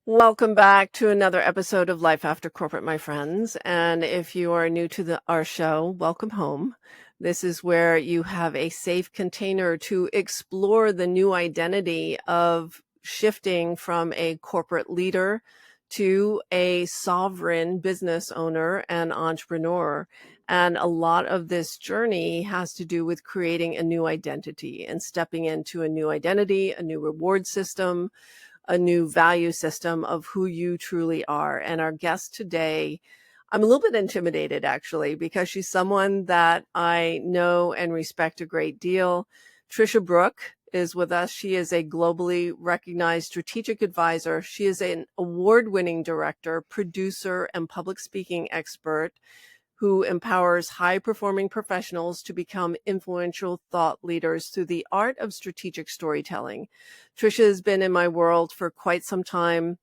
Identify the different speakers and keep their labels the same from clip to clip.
Speaker 1: Welcome back to another episode of Life After Corporate, my friends. And if you are new to our show, welcome home. This is where you have a safe container to explore the new identity of shifting from a corporate leader to a sovereign business owner and entrepreneur. And a lot of this journey has to do with creating a new identity and stepping into a new identity, a new reward system, a new value system of who you truly are. And our guest today, I'm a little bit intimidated actually, because she's someone that I know and respect a great deal. Tricia Brouk is with us. She is a globally recognized strategic advisor. She is an award-winning director, producer, and public speaking expert who empowers high-performing professionals to become influential thought leaders through the art of strategic storytelling. Tricia has been in my world for quite some time.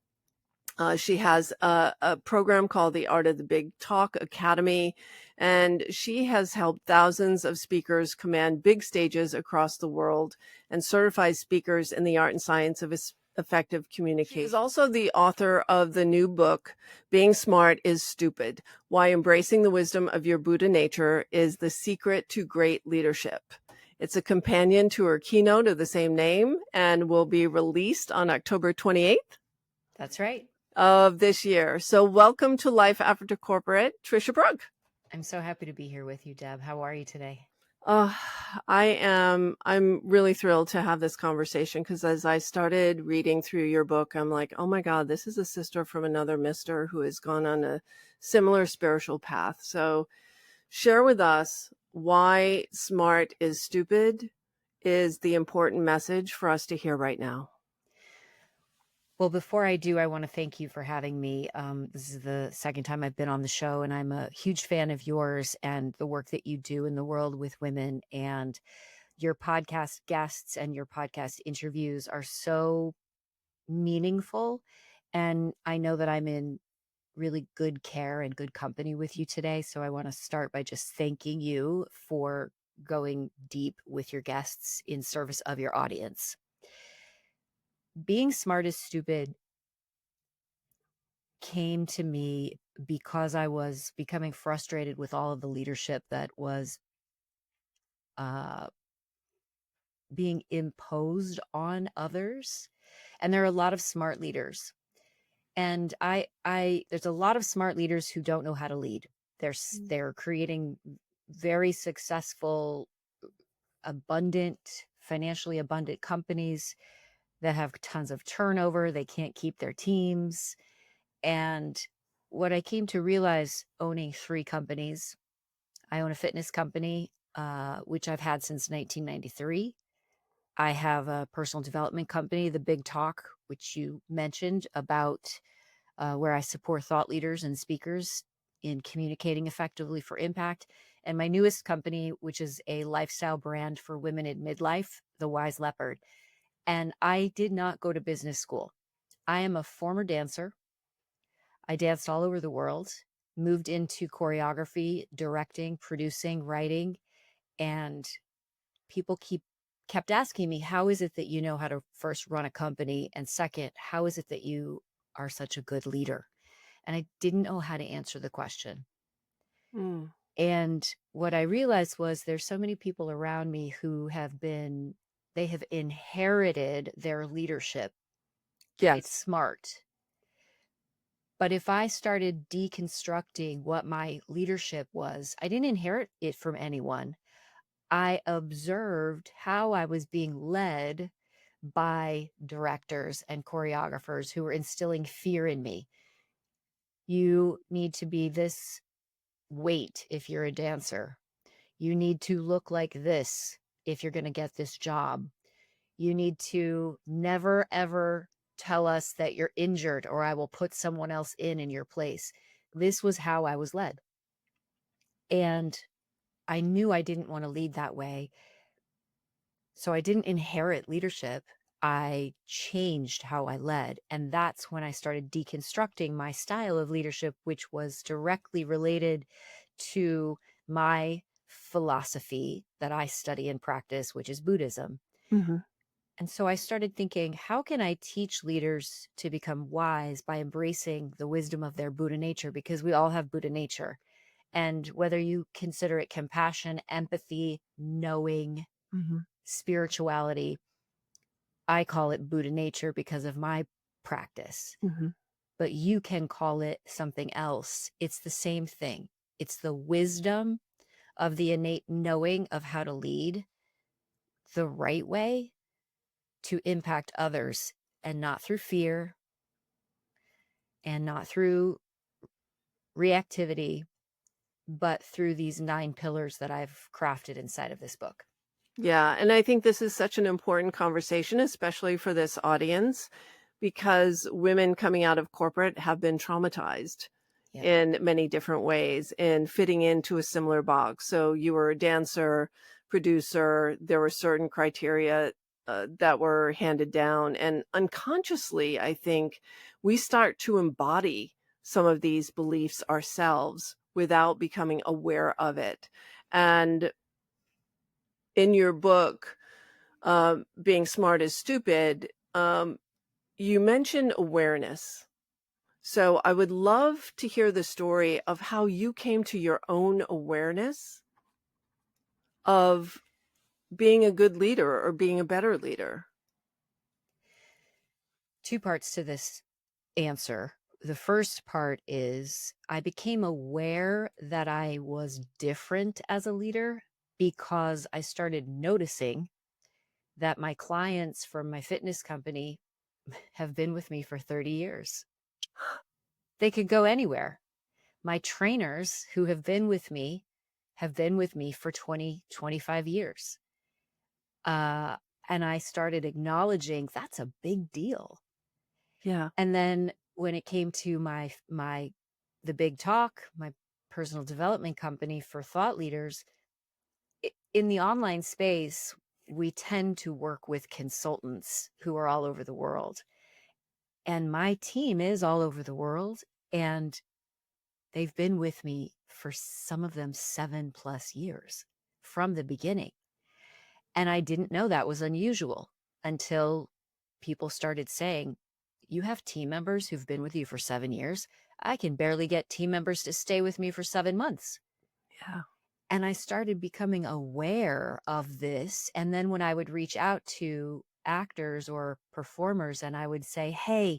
Speaker 1: She has a program called the Art of the Big Talk Academy, and she has helped thousands of speakers command big stages across the world and certified speakers in the art and science of effective communication. She is also the author of the new book, Being Smart is Stupid: Why Embracing the Wisdom of Your Buddha Nature is the Secret to Great Leadership. It's a companion to her keynote of the same name and will be released on October 28th.
Speaker 2: That's right.
Speaker 1: Of this year. So welcome to Life After Corporate, Tricia Brouk.
Speaker 2: I'm so happy to be here with you, Deb. How are you today?
Speaker 1: I'm really thrilled to have this conversation because as I started reading through your book, I'm like, oh my God, this is a sister from another mister who has gone on a similar spiritual path. So share with us why smart is stupid is the important message for us to hear right now.
Speaker 2: Well, before I do, I want to thank you for having me. This is the second time I've been on the show, and I'm a huge fan of yours and the work that you do in the world with women. And your podcast guests and your podcast interviews are so meaningful. And I know that I'm in really good care and good company with you today. So I want to start by just thanking you for going deep with your guests in service of your audience. Being smart is stupid came to me because I was becoming frustrated with all of the leadership that was uh, being imposed on others. And there are a lot of smart leaders. And there's a lot of smart leaders who don't know how to lead. They're creating very successful, financially abundant companies that have tons of turnover. They can't keep their teams. And what I came to realize owning 3 companies, I own a fitness company, which I've had since 1993. I have a personal development company, The Big Talk, which you mentioned about where I support thought leaders and speakers in communicating effectively for impact. And my newest company, which is a lifestyle brand for women in midlife, The Wise Leopard. And I did not go to business school. I am a former dancer. I danced all over the world, moved into choreography, directing, producing, writing, and people kept asking me, how is it that you know how to first run a company? And second, how is it that you are such a good leader? And I didn't know how to answer the question.
Speaker 1: Mm.
Speaker 2: And what I realized was there's so many people around me who they have inherited their leadership.
Speaker 1: Yes.
Speaker 2: It's smart. But if I started deconstructing what my leadership was, I didn't inherit it from anyone. I observed how I was being led by directors and choreographers who were instilling fear in me. You need to be this weight if you're a dancer. You need to look like this if you're going to get this job. You need to never, ever tell us that you're injured or I will put someone else in your place. This was how I was led. And I knew I didn't want to lead that way. So I didn't inherit leadership. I changed how I led. And that's when I started deconstructing my style of leadership, which was directly related to my philosophy that I study and practice, which is Buddhism.
Speaker 1: Mm-hmm.
Speaker 2: And so I started thinking, how can I teach leaders to become wise by embracing the wisdom of their Buddha nature? Because we all have Buddha nature. And whether you consider it compassion, empathy, knowing,
Speaker 1: Mhm.
Speaker 2: spirituality, I call it Buddha nature because of my practice.
Speaker 1: Mhm.
Speaker 2: But you can call it something else. It's the same thing. It's the wisdom of the innate knowing of how to lead the right way to impact others, and not through fear and not through reactivity, but through these 9 pillars that I've crafted inside of this book.
Speaker 1: Yeah, and I think this is such an important conversation, especially for this audience, because women coming out of corporate have been traumatized
Speaker 2: Yep.
Speaker 1: in many different ways and fitting into a similar box. So you were a dancer, producer, there were certain criteria that were handed down. And unconsciously, I think we start to embody some of these beliefs ourselves without becoming aware of it. And in your book, Being Smart is Stupid, you mentioned awareness. So I would love to hear the story of how you came to your own awareness of being a good leader or being a better leader.
Speaker 2: 2 parts to this answer. The first part is I became aware that I was different as a leader because I started noticing that my clients from my fitness company have been with me for 30 years. They could go anywhere. My trainers who have been with me for 20, 25 years. Uh, and I started acknowledging that's a big deal.
Speaker 1: Yeah.
Speaker 2: And then when it came to the big talk, my personal development company for thought leaders, in the online space, we tend to work with consultants who are all over the world. And my team is all over the world. And they've been with me for some of them 7+ years from the beginning. And I didn't know that was unusual until people started saying, you have team members who've been with you for 7 years. I can barely get team members to stay with me for 7 months.
Speaker 1: Yeah.
Speaker 2: And I started becoming aware of this. And then when I would reach out to actors or performers and I would say, hey,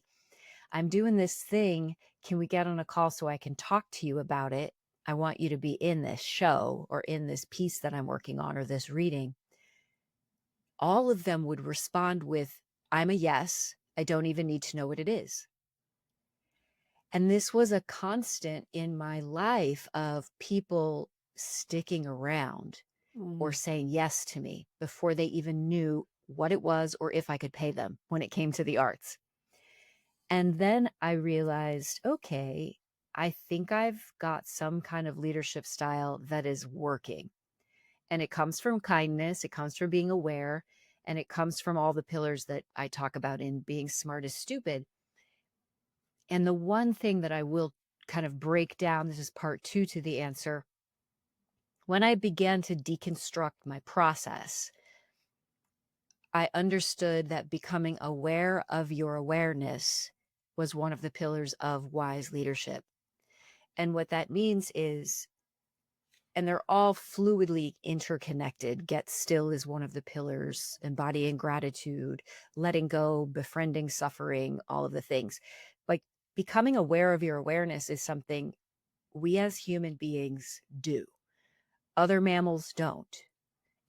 Speaker 2: I'm doing this thing. Can we get on a call so I can talk to you about it? I want you to be in this show or in this piece that I'm working on or this reading. All of them would respond with, I'm a yes. I don't even need to know what it is. And this was a constant in my life of people sticking around or
Speaker 1: Mm.
Speaker 2: saying yes to me before they even knew what it was or if I could pay them when it came to the arts. And then I realized, okay, I think I've got some kind of leadership style that is working. And it comes from kindness, it comes from being aware, and it comes from all the pillars that I talk about in Being Smart is Stupid. And the one thing that I will kind of break down, this is part 2 to the answer. When I began to deconstruct my process, I understood that becoming aware of your awareness was one of the pillars of wise leadership. And what that means is, and they're all fluidly interconnected. Get still is one of the pillars, embodying gratitude, letting go, befriending suffering, all of the things. Like becoming aware of your awareness is something we as human beings do. Other mammals don't.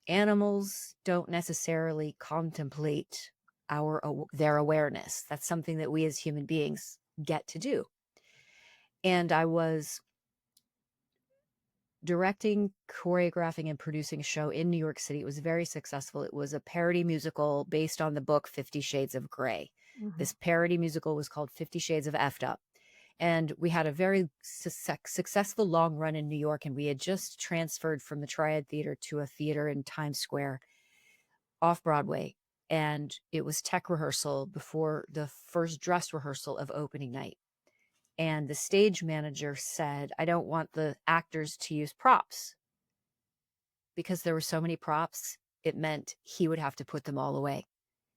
Speaker 2: Animals don't necessarily contemplate their awareness. That's something that we as human beings get to do. And I was directing, choreographing, and producing a show in New York City. It was very successful. It was a parody musical based on the book 50 Shades of Grey.
Speaker 1: Mhm.
Speaker 2: This parody musical was called 50 Shades of Effed Up. And we had a very successful long run in New York. And we had just transferred from the Triad Theater to a theater in Times Square off Broadway. And it was tech rehearsal before the first dress rehearsal of opening night. And the stage manager said, I don't want the actors to use props because there were so many props. It meant he would have to put them all away.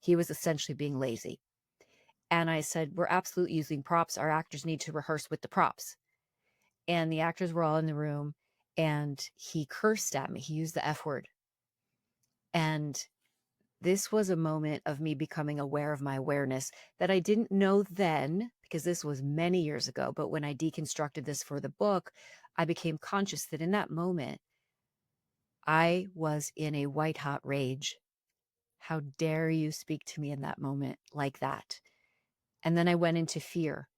Speaker 2: He was essentially being lazy. And I said, we're absolutely using props. Our actors need to rehearse with the props. And the actors were all in the room, and he cursed at me. He used the F word. And this was a moment of me becoming aware of my awareness that I didn't know then, because this was many years ago. But when I deconstructed this for the book, I became conscious that in that moment, I was in a white hot rage. How dare you speak to me in that moment like that? And then I went into fear.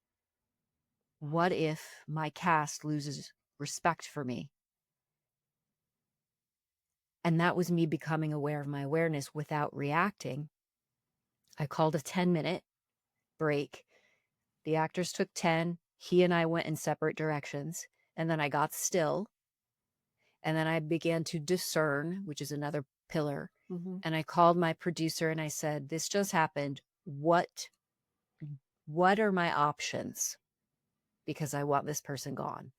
Speaker 2: What if my cast loses respect for me? And that was me becoming aware of my awareness without reacting. I called a 10-minute break. The actors took 10. He and I went in separate directions. And then I got still. And then I began to discern, which is another pillar.
Speaker 1: Mm-hmm.
Speaker 2: And I called my producer and I said, this just happened. What are my options? Because I want this person gone.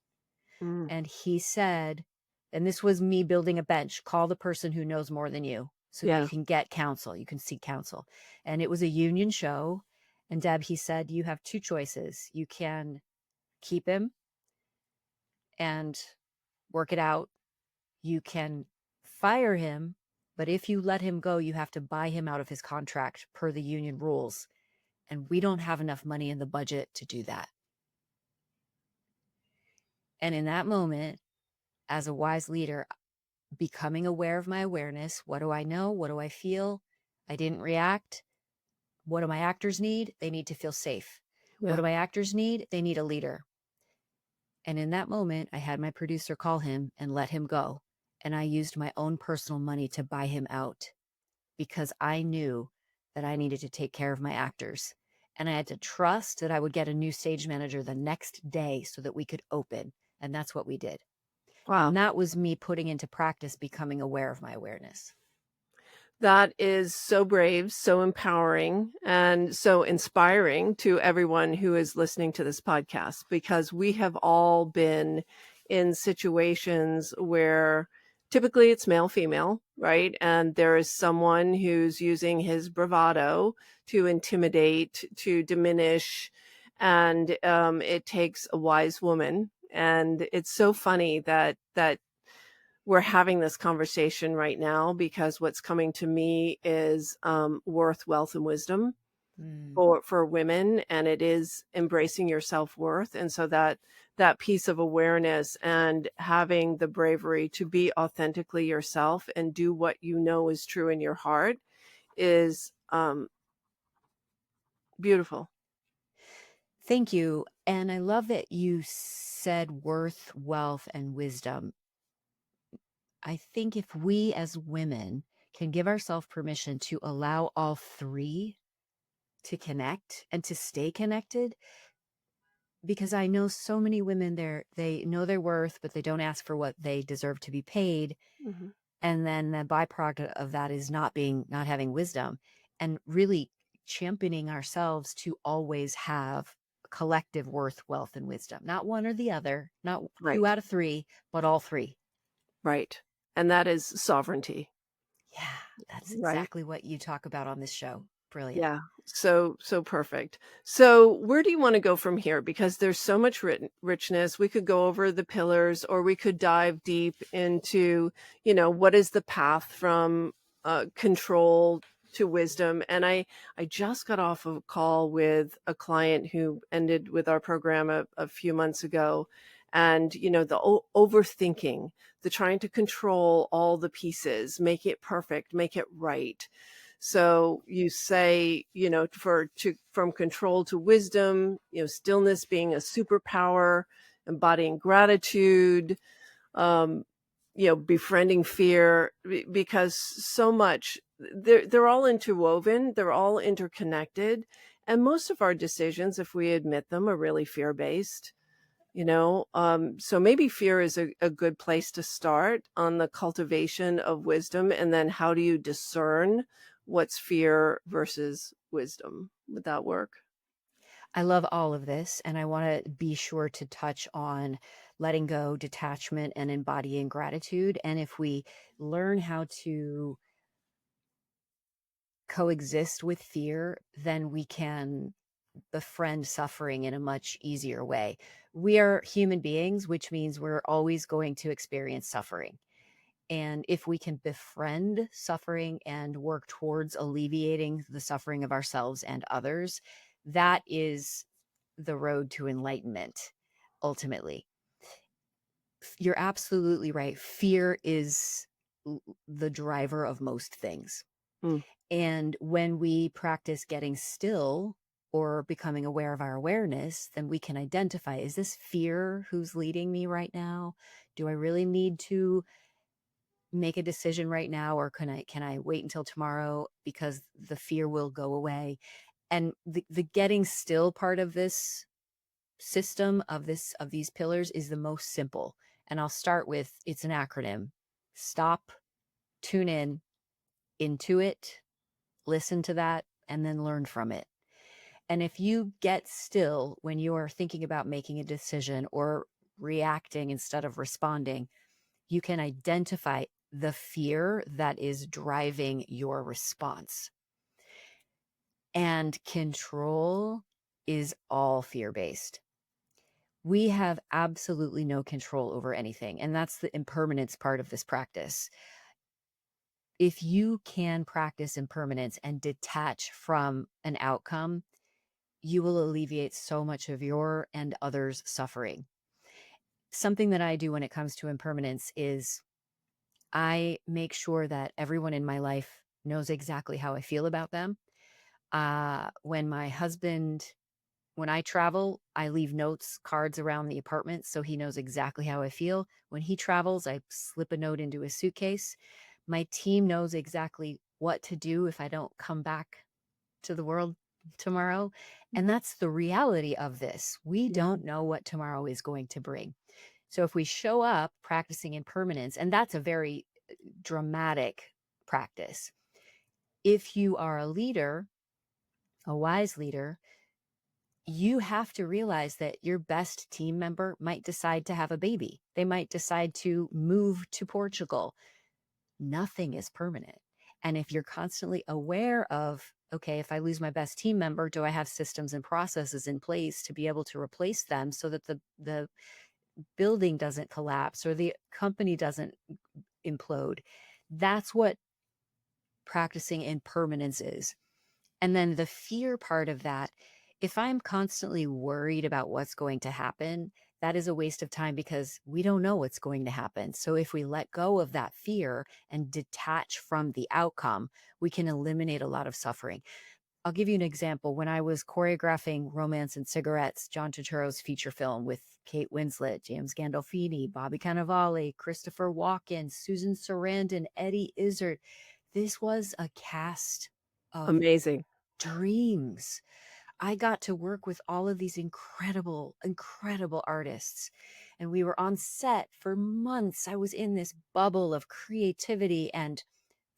Speaker 1: Mm.
Speaker 2: And he said, and this was me building a bench, call the person who knows more than you so that you
Speaker 1: Yeah.
Speaker 2: can get counsel. You can seek counsel. And it was a union show. And Deb, he said, you have two choices. You can keep him and work it out. You can fire him. But if you let him go, you have to buy him out of his contract per the union rules. And we don't have enough money in the budget to do that. And in that moment, as a wise leader, becoming aware of my awareness, what do I know? What do I feel? I didn't react. What do my actors need? They need to feel safe. What
Speaker 1: Yeah.
Speaker 2: do my actors need? They need a leader. And in that moment, I had my producer call him and let him go. And I used my own personal money to buy him out because I knew that I needed to take care of my actors. And I had to trust that I would get a new stage manager the next day so that we could open. And that's what we did.
Speaker 1: Wow.
Speaker 2: And that was me putting into practice becoming aware of my awareness.
Speaker 1: That is so brave, so empowering, and so inspiring to everyone who is listening to this podcast, because we have all been in situations where typically it's male, female, right? And there is someone who's using his bravado to intimidate, to diminish, and it takes a wise woman. And it's so funny that we're having this conversation right now, because what's coming to me is worth, wealth, and wisdom
Speaker 2: Mm.
Speaker 1: for women, and it is embracing your self-worth. And so that piece of awareness and having the bravery to be authentically yourself and do what you know is true in your heart is beautiful.
Speaker 2: Thank you. And I love that you said worth, wealth, and wisdom. I think if we as women can give ourselves permission to allow all three to connect and to stay connected, because I know so many women they know their worth, but they don't ask for what they deserve to be paid.
Speaker 1: Mm-hmm.
Speaker 2: And then the byproduct of that is not having wisdom, and really championing ourselves to always have collective worth, wealth, and wisdom. Not one or the other, not two
Speaker 1: Right,
Speaker 2: out of three, but all three.
Speaker 1: right. And that is sovereignty,
Speaker 2: Yeah, that's
Speaker 1: right?
Speaker 2: exactly what you talk about on this show. Brilliant.
Speaker 1: Yeah, so perfect. So where do you want to go from here? Because there's so much richness. We could go over the pillars, or we could dive deep into, what is the path from control to wisdom. And I just got off of a call with a client who ended with our program a few months ago. And, the overthinking, the trying to control all the pieces, make it perfect, make it right. So you say, from control to wisdom, stillness being a superpower, embodying gratitude, um, befriending fear, because so much they're all interwoven, they're all interconnected. And most of our decisions, if we admit them, are really fear-based. So maybe fear is a good place to start on the cultivation of wisdom. And then how do you discern what's fear versus wisdom? Would that work?
Speaker 2: I love all of this, and I want to be sure to touch on letting go, detachment, and embodying gratitude. And if we learn how to coexist with fear, then we can befriend suffering in a much easier way. We are human beings, which means we're always going to experience suffering. And if we can befriend suffering and work towards alleviating the suffering of ourselves and others, that is the road to enlightenment, ultimately. You're absolutely right. Fear is the driver of most things.
Speaker 1: Mm,
Speaker 2: And when we practice getting still or becoming aware of our awareness, then we can identify, is this fear who's leading me right now? Do I really need to make a decision right now, or can I wait until tomorrow because the fear will go away? And the getting still part of this system of these pillars is the most simple. And I'll start with, it's an acronym: stop, tune in, intuit, listen to that, and then learn from it. And if you get still when you are thinking about making a decision or reacting instead of responding, you can identify the fear that is driving your response. And control is all fear-based. We have absolutely no control over anything. And that's the impermanence part of this practice. If you can practice impermanence and detach from an outcome, you will alleviate so much of your and others' suffering. Something that I do when it comes to impermanence is I make sure that everyone in my life knows exactly how I feel about them. When my husband, when I travel, I leave notes, cards around the apartment so he knows exactly how I feel. When he travels, I slip a note into his suitcase. My team knows exactly what to do if I don't come back to the world tomorrow. And
Speaker 1: mhm.
Speaker 2: that's the reality of this. We
Speaker 1: Yeah.
Speaker 2: don't know what tomorrow is going to bring. So if we show up practicing impermanence, and that's a very dramatic practice. If you are a leader, a wise leader, you have to realize that your best team member might decide to have a baby. They might decide to move to Portugal. Nothing is permanent. And if you're constantly aware of, okay, if I lose my best team member, do I have systems and processes in place to be able to replace them so that the building doesn't collapse or the company doesn't implode? That's what practicing impermanence is. And then the fear part of that, if I'm constantly worried about what's going to happen, that is a waste of time because we don't know what's going to happen. So if we let go of that fear and detach from the outcome, we can eliminate a lot of suffering. I'll give you an example. When I was choreographing Romance and Cigarettes, John Turturro's feature film with Kate Winslet, James Gandolfini, Bobby Cannavale, Christopher Walken, Susan Sarandon, Eddie Izzard, this was a cast of
Speaker 1: Amazing.
Speaker 2: dreams. I got to work with all of these incredible, incredible artists. And we were on set for months. I was in this bubble of creativity and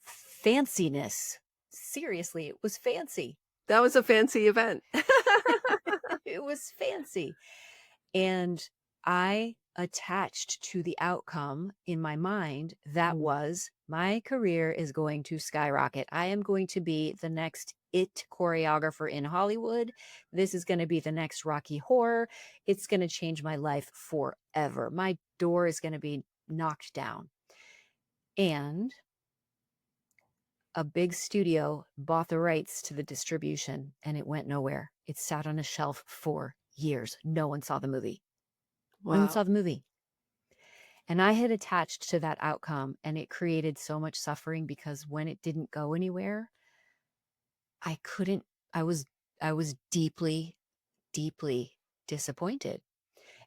Speaker 2: fanciness. Seriously, it was fancy.
Speaker 1: That was a fancy event.
Speaker 2: It was fancy. And I attached to the outcome in my mind that
Speaker 1: Mm.
Speaker 2: was, my career is going to skyrocket. I am going to be the next it choreographer in Hollywood. This is going to be the next Rocky Horror. It's going to change my life forever. My door is going to be knocked down. And a big studio bought the rights to the distribution and it went nowhere. It sat on a shelf for years. No one saw the movie. No one
Speaker 1: Wow.
Speaker 2: saw the movie. And I had attached to that outcome and it created so much suffering because when it didn't go anywhere, I couldn't, I was, I was deeply, deeply disappointed.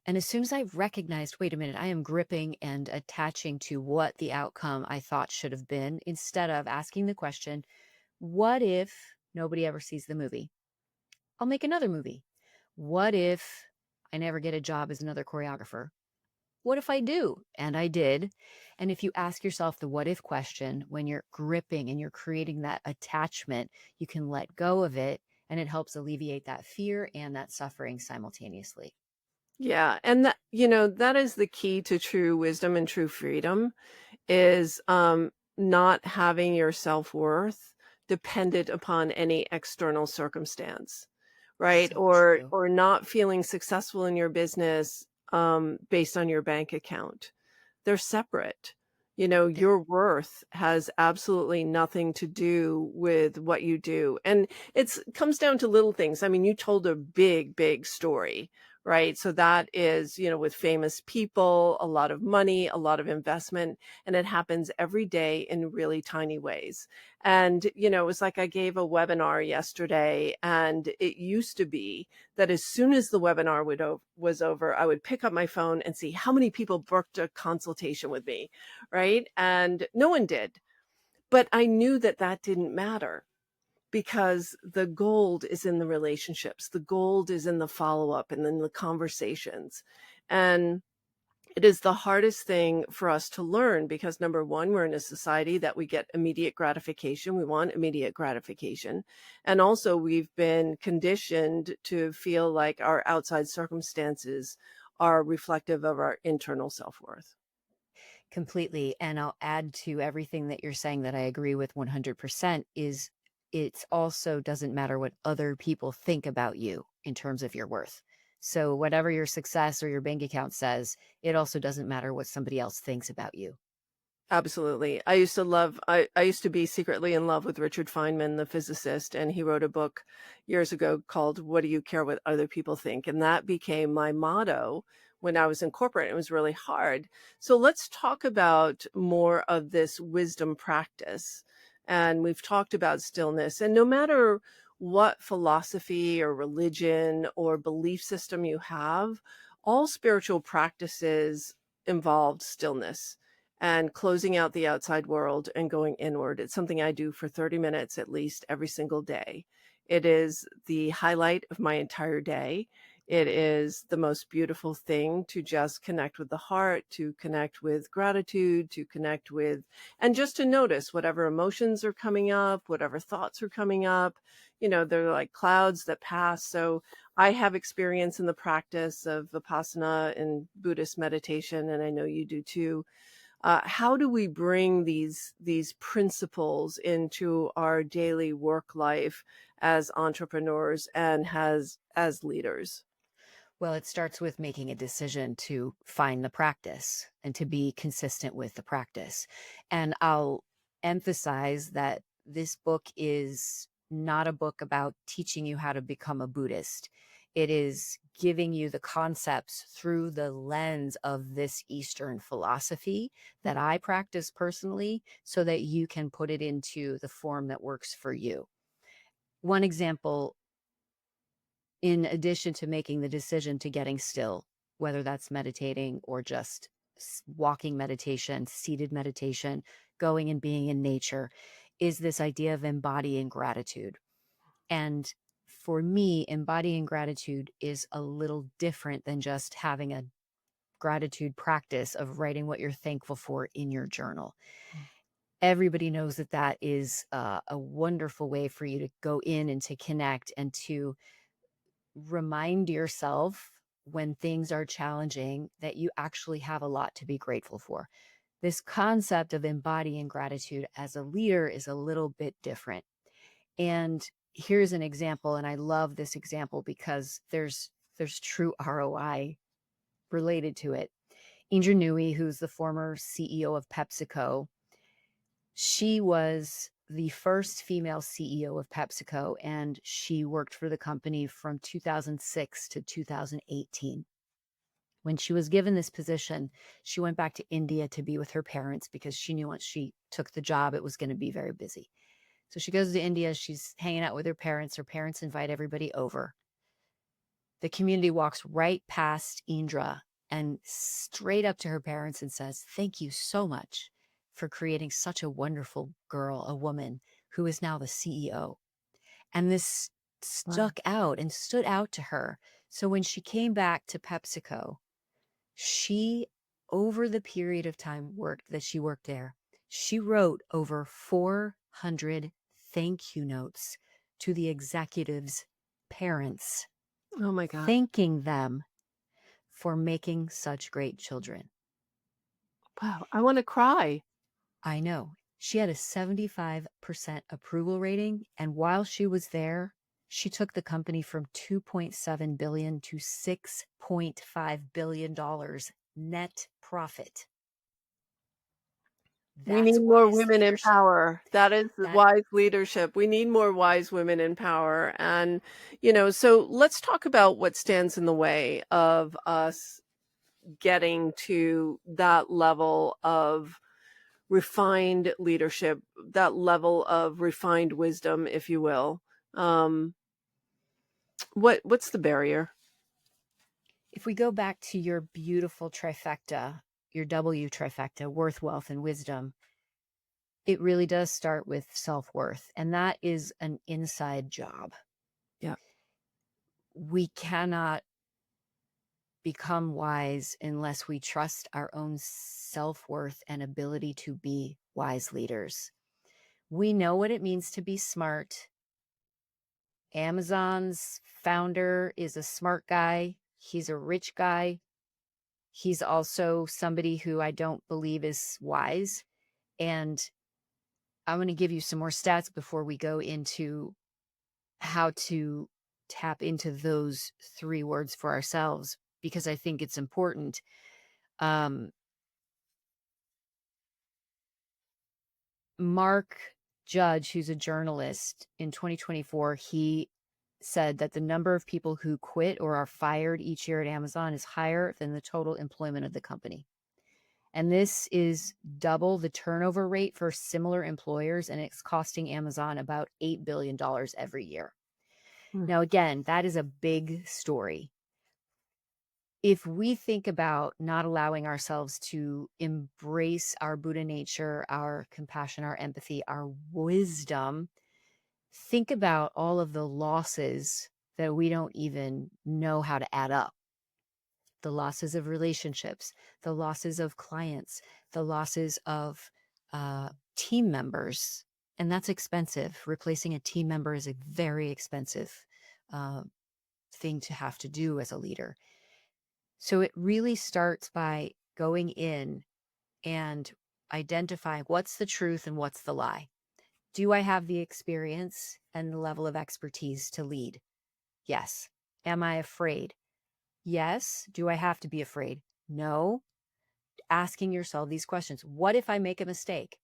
Speaker 2: And as soon as I recognized, wait a minute, I am gripping and attaching to what the outcome I thought should have been, instead of asking the question, what if nobody ever sees the movie? I'll make another movie. What if I never get a job as another choreographer? What if I do? And I did. And if you ask yourself the what if question, when you're gripping and you're creating that attachment, you can let go of it and it helps alleviate that fear and that suffering simultaneously.
Speaker 1: Yeah, and that is the key to true wisdom and true freedom is, not having your self-worth dependent upon any external circumstance, right?
Speaker 2: So
Speaker 1: Or
Speaker 2: true.
Speaker 1: or not feeling successful in your business, based on your bank account. They're separate.
Speaker 2: There
Speaker 1: Your worth has absolutely nothing to do with what you do, and it comes down to little things. I mean, you told a big, big story, right? So that is, with famous people, a lot of money, a lot of investment, and it happens every day in really tiny ways. And, it was like I gave a webinar yesterday, and it used to be that as soon as the webinar was over, I would pick up my phone and see how many people booked a consultation with me, right? And no one did. But I knew that that didn't matter because the gold is in the relationships. The gold is in the follow-up and in the conversations. And it is the hardest thing for us to learn because number one, we're in a society that we get immediate gratification. We want immediate gratification. And also, we've been conditioned to feel like our outside circumstances are reflective of our internal self worth.
Speaker 2: completely. And I'll add to everything that you're saying that I agree with 100% is it's also doesn't matter what other people think about you in terms of your worth. So whatever your success or your bank account says, it also doesn't matter what somebody else thinks about you.
Speaker 1: Absolutely. I used to be secretly in love with Richard Feynman, the physicist, and he wrote a book years ago called What Do You Care What Other People Think? And that became my motto when I was in corporate. It was really hard. So let's talk about more of this wisdom practice. And we've talked about stillness. And no matter what philosophy or religion or belief system you have, all spiritual practices involved stillness and closing out the outside world and going inward. It's something I do for 30 minutes at least every single day. It is the highlight of my entire day. It is the most beautiful thing to just connect with the heart, to connect with gratitude, to connect with, and just to notice whatever emotions are coming up, whatever thoughts are coming up. They're like clouds that pass. So I have experience in the practice of Vipassana and Buddhist meditation, and I know you do too. How do we bring these principles into our daily work life as entrepreneurs and as leaders?
Speaker 2: Well, it starts with making a decision to find the practice and to be consistent with the practice. And I'll emphasize that this book is not a book about teaching you how to become a Buddhist. It is giving you the concepts through the lens of this Eastern philosophy that I practice personally so that you can put it into the form that works for you. One example, in addition to making the decision to getting still, whether that's meditating or just walking meditation, seated meditation, going and being in nature, is this idea of embodying gratitude. And for me, embodying gratitude is a little different than just having a gratitude practice of writing what you're thankful for in your journal. Everybody knows that that is a wonderful way for you to go in and to connect and to remind yourself when things are challenging that you actually have a lot to be grateful for. This concept of embodying gratitude as a leader is a little bit different. And here's an example, and I love this example because there's true ROI related to it. Indra Nooyi, who's the former CEO of PepsiCo, she was the first female CEO of PepsiCo, and she worked for the company from 2006 to 2018. When she was given this position, she went back to India to be with her parents because she knew once she took the job, it was going to be very busy. So she goes to India. She's hanging out with her parents. Her parents invite everybody over. The community walks right past Indra and straight up to her parents and says, "Thank you so much for creating such a wonderful girl, a woman who is now the CEO." And this
Speaker 1: Wow.
Speaker 2: stuck out and stood out to her. So when she came back to PepsiCo, she, over the period of time that she worked there, she wrote over 400 thank you notes to the executives' parents,
Speaker 1: Oh my God.
Speaker 2: thanking them for making such great children.
Speaker 1: Wow. I want to cry.
Speaker 2: I know. She had a 75% approval rating, and while she was there, she took the company from $2.7 billion to $6.5 billion net profit.
Speaker 1: We need
Speaker 2: That's
Speaker 1: more
Speaker 2: wise
Speaker 1: women in
Speaker 2: leadership.
Speaker 1: power. That is
Speaker 2: That
Speaker 1: wise leadership. We need more wise women in power. And, so let's talk about what stands in the way of us getting to that level of refined leadership, that level of refined wisdom, if you will. Um, what's the barrier?
Speaker 2: if we go back to your beautiful trifecta, your W trifecta, worth, wealth, and wisdom, it really does start with self-worth, and that is an inside job.
Speaker 1: Yeah.
Speaker 2: We cannot become wise unless we trust our own self-worth and ability to be wise leaders. We know what it means to be smart. Amazon's founder is a smart guy. He's a rich guy. He's also somebody who I don't believe is wise. And I'm going to give you some more stats before we go into how to tap into those three words for ourselves, because I think it's important. Um, Mark Judge, who's a journalist, in 2024, he said that the number of people who quit or are fired each year at Amazon is higher than the total employment of the company. And this is double the turnover rate for similar employers, and it's costing Amazon about $8 billion every year.
Speaker 1: Hmm.
Speaker 2: Now, again, that is a big story. If we think about not allowing ourselves to embrace our Buddha nature, our compassion, our empathy, our wisdom, think about all of the losses that we don't even know how to add up. The losses of relationships, the losses of clients, the losses of team members. And that's expensive. Replacing a team member is a very expensive uh, thing to have to do as a leader. So it really starts by going in and identifying what's the truth and what's the lie. Do I have the experience and the level of expertise to lead? Yes. Am I afraid? Yes. Do I have to be afraid? No. Asking yourself these questions. What if I make a mistake?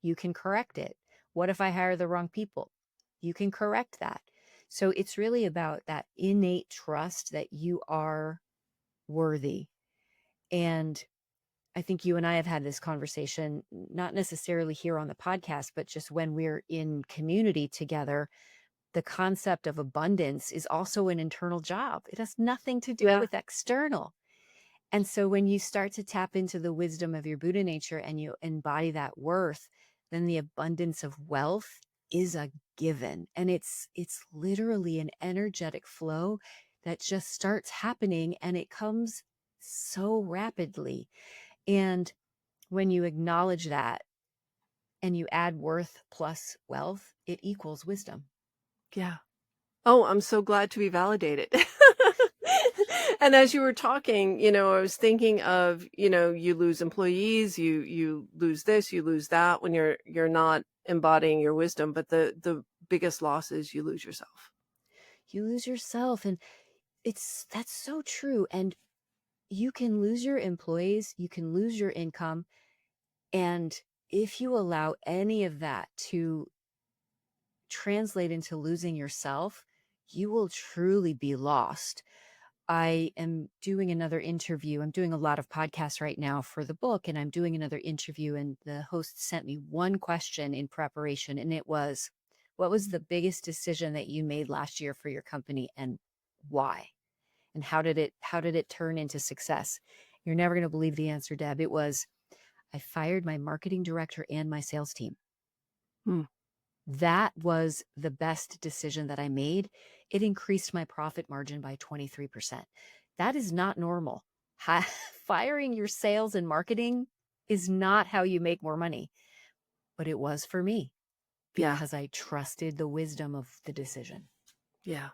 Speaker 2: You can correct it. What if I hire the wrong people? You can correct that. So it's really about that innate trust that you are worthy. And I think you and I have had this conversation, not necessarily here on the podcast, but just when we're in community together. The concept of abundance is also an internal job. It has nothing to do
Speaker 1: Yeah.
Speaker 2: with external. And so when you start to tap into the wisdom of your Buddha nature and you embody that worth, then the abundance of wealth is a given. And it's literally an energetic flow that just starts happening, and it comes so rapidly. And when you acknowledge that and you add worth plus wealth, it equals wisdom.
Speaker 1: Yeah. Oh, I'm so glad to be validated. And as you were talking, I was thinking of, you lose employees, you lose this, you lose that when you're not embodying your wisdom, but the biggest loss is you lose yourself.
Speaker 2: You lose yourself, and that's so true. And you can lose your employees, you can lose your income, and if you allow any of that to translate into losing yourself, you will truly be lost. I am doing another interview. I'm doing a lot of podcasts right now for the book, and I'm doing another interview. And the host sent me one question in preparation, and it was, what was the biggest decision that you made last year for your company, and why? And how did it turn into success? You're never going to believe the answer, Deb. It was, I fired my marketing director and my sales team.
Speaker 1: Hmm.
Speaker 2: That was the best decision that I made. It increased my profit margin by 23%. That is not normal. Firing your sales and marketing is not how you make more money, but it was for me
Speaker 1: Yeah.
Speaker 2: because I trusted the wisdom of the decision.
Speaker 1: Yeah.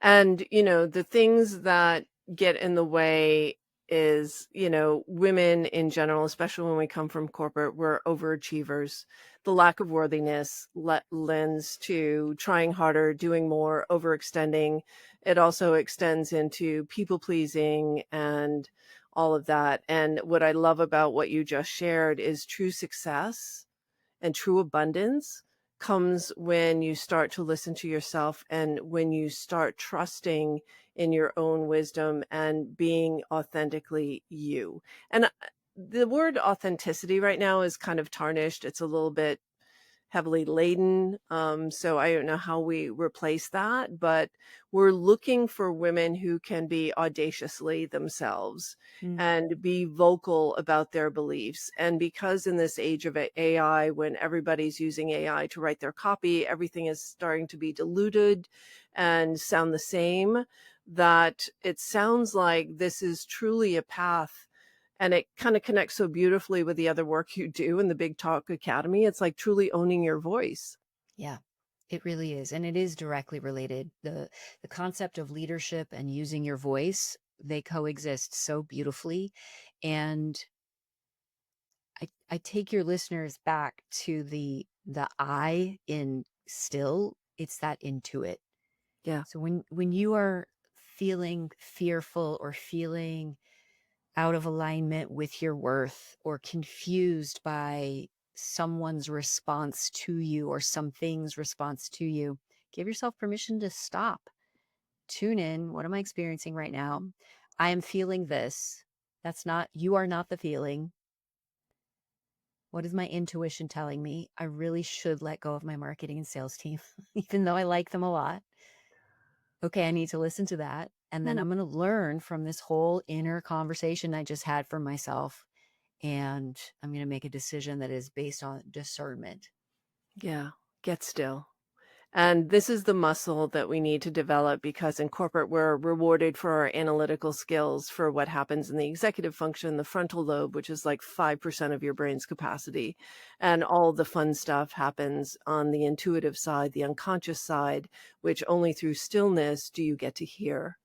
Speaker 1: And, the things that get in the way is, women in general, especially when we come from corporate, we're overachievers. the lack of worthiness lends to trying harder, doing more, overextending. It also extends into people pleasing and all of that. And what I love about what you just shared is true success and true abundance comes when you start to listen to yourself and when you start trusting in your own wisdom and being authentically you. And the word authenticity right now is kind of tarnished. It's a little bit heavily laden. So I don't know how we replace that, but we're looking for women who can be audaciously themselves
Speaker 2: Mm.
Speaker 1: and be vocal about their beliefs. And because in this age of AI, when everybody's using AI to write their copy, everything is starting to be diluted and sound the same, that it sounds like this is truly a path, and it kind of connects so beautifully with the other work you do in the Big Talk Academy. It's like truly owning your voice.
Speaker 2: Yeah, it really is. And it is directly related. The concept of leadership and using your voice, they coexist so beautifully. And I take your listeners back to the I in still, it's that intuit.
Speaker 1: Yeah.
Speaker 2: So when you are feeling fearful or feeling out of alignment with your worth or confused by someone's response to you or something's response to you, give yourself permission to stop. Tune in. What am I experiencing right now? I am feeling this. That's not, you are not the feeling. What is my intuition telling me? I really should let go of my marketing and sales team, even though I like them a lot. Okay, I need to listen to that. And then
Speaker 1: Mm,
Speaker 2: I'm going to learn from this whole inner conversation I just had for myself. And I'm going to make a decision that is based on discernment.
Speaker 1: yeah. Get still. And this is the muscle that we need to develop because in corporate, we're rewarded for our analytical skills for what happens in the executive function, the frontal lobe, which is like 5% of your brain's capacity. And all the fun stuff happens on the intuitive side, the unconscious side, which only through stillness do you get to hear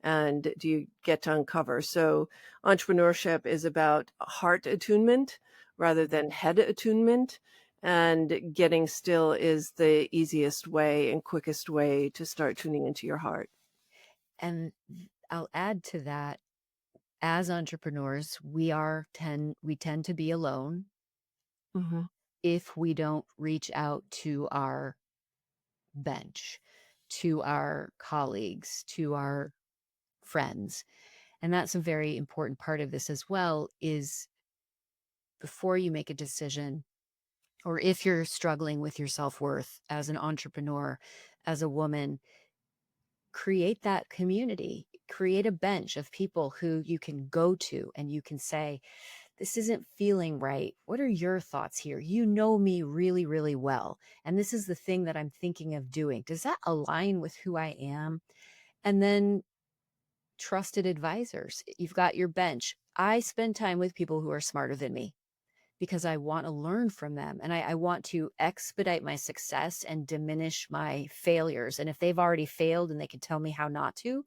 Speaker 1: and do you get to uncover. So entrepreneurship is about heart attunement rather than head attunement, and getting still is the easiest way and quickest way to start tuning into your heart.
Speaker 2: And I'll add to that, as entrepreneurs, we tend to be alone
Speaker 1: Mhm.
Speaker 2: if we don't reach out to our bench, to our colleagues, to our friends. And that's a very important part of this as well, is before you make a decision, or if you're struggling with your self-worth as an entrepreneur, as a woman, create that community, create a bench of people who you can go to and you can say, this isn't feeling right. What are your thoughts here? You know me really, really well. And this is the thing that I'm thinking of doing. Does that align with who I am? And then trusted advisors. You've got your bench. I spend time with people who are smarter than me because I want to learn from them and I want to expedite my success and diminish my failures. And if they've already failed and they can tell me how not to,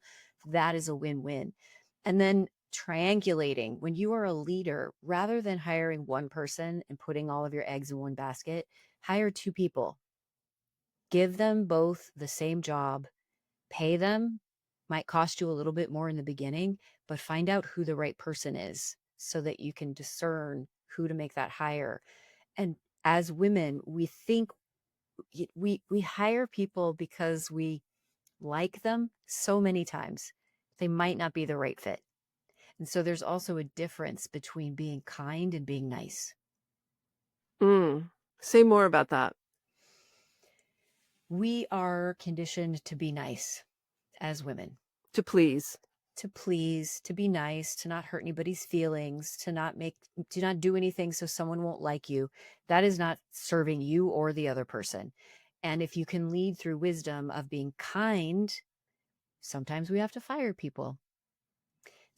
Speaker 2: that is a win-win. And then triangulating, when you are a leader, rather than hiring one person and putting all of your eggs in one basket, hire two people. Give them both the same job, pay them, might cost you a little bit more in the beginning, but find out who the right person is so that you can discern who to make that hire. And as women, we think we hire people because we like them so many times. They might not be the right fit. And so there's also a difference between being kind and being nice.
Speaker 1: Mm. Say more about that.
Speaker 2: We are conditioned to be nice as women,
Speaker 1: To please.
Speaker 2: to please, to be nice, to not hurt anybody's feelings, to not do anything so someone won't like you. That is not serving you or the other person. And if you can lead through wisdom of being kind, sometimes we have to fire people.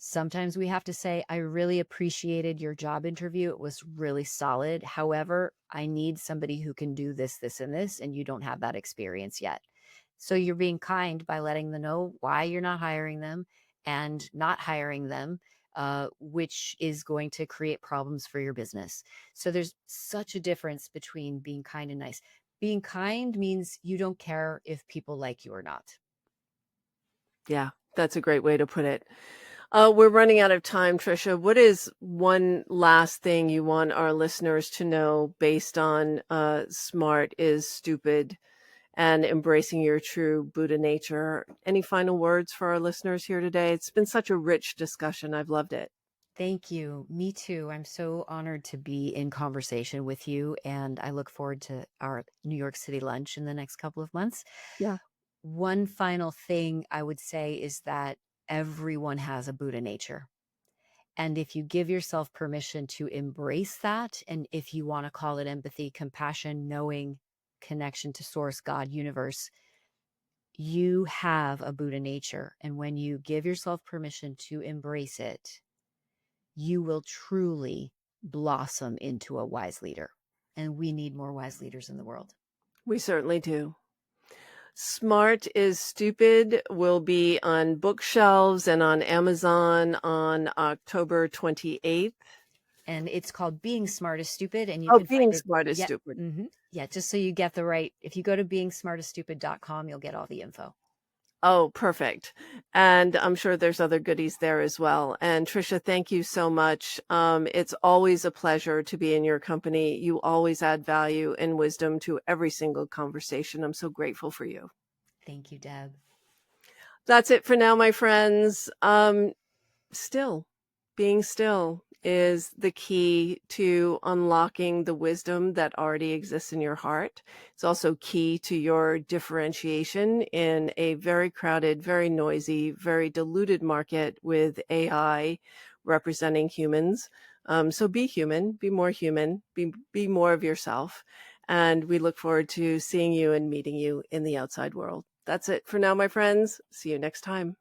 Speaker 2: Sometimes we have to say, I really appreciated your job interview. It was really solid. However, I need somebody who can do this, this, and this, and you don't have that experience yet. So you're being kind by letting them know why you're not hiring them and not hiring them. which is going to create problems for your business. So there's such a difference between being kind and nice. Being kind means you don't care if people like you or not.
Speaker 1: Yeah, that's a great way to put it. We're running out of time, Tricia. What is one last thing you want our listeners to know based on smart is stupid and embracing your true Buddha nature? Any final words for our listeners here today? It's been such a rich discussion. I've loved it.
Speaker 2: Thank you. Me too. I'm so honored to be in conversation with you, and I look forward to our New York City lunch in the next couple of months.
Speaker 1: Yeah.
Speaker 2: One final thing I would say is that everyone has a Buddha nature. And if you give yourself permission to embrace that, and if you want to call it empathy, compassion, knowing, connection to source, God, universe, you have a Buddha nature. And when you give yourself permission to embrace it, you will truly blossom into a wise leader. And we need more wise leaders in the world.
Speaker 1: We certainly do. Smart is Stupid will be on bookshelves and on Amazon on October 28th.
Speaker 2: And it's called Being Smart is Stupid. And you
Speaker 1: Oh,
Speaker 2: can find
Speaker 1: Being
Speaker 2: it.
Speaker 1: Smart is
Speaker 2: Yeah.
Speaker 1: Stupid.
Speaker 2: Yeah. Just so you get the right, if you go to beingsmartisstupid.com, you'll get all the info.
Speaker 1: Oh, perfect. And I'm sure there's other goodies there as well. And Tricia, thank you so much. It's always a pleasure to be in your company. You always add value and wisdom to every single conversation. I'm so grateful for you.
Speaker 2: Thank you, Deb.
Speaker 1: That's it for now, my friends. Still, being still is the key to unlocking the wisdom that already exists in your heart. It's also key to your differentiation in a very crowded, very noisy, very diluted market with AI representing humans. So be human, be more human, be more of yourself. And we look forward to seeing you and meeting you in the outside world. That's it for now, my friends. See you next time.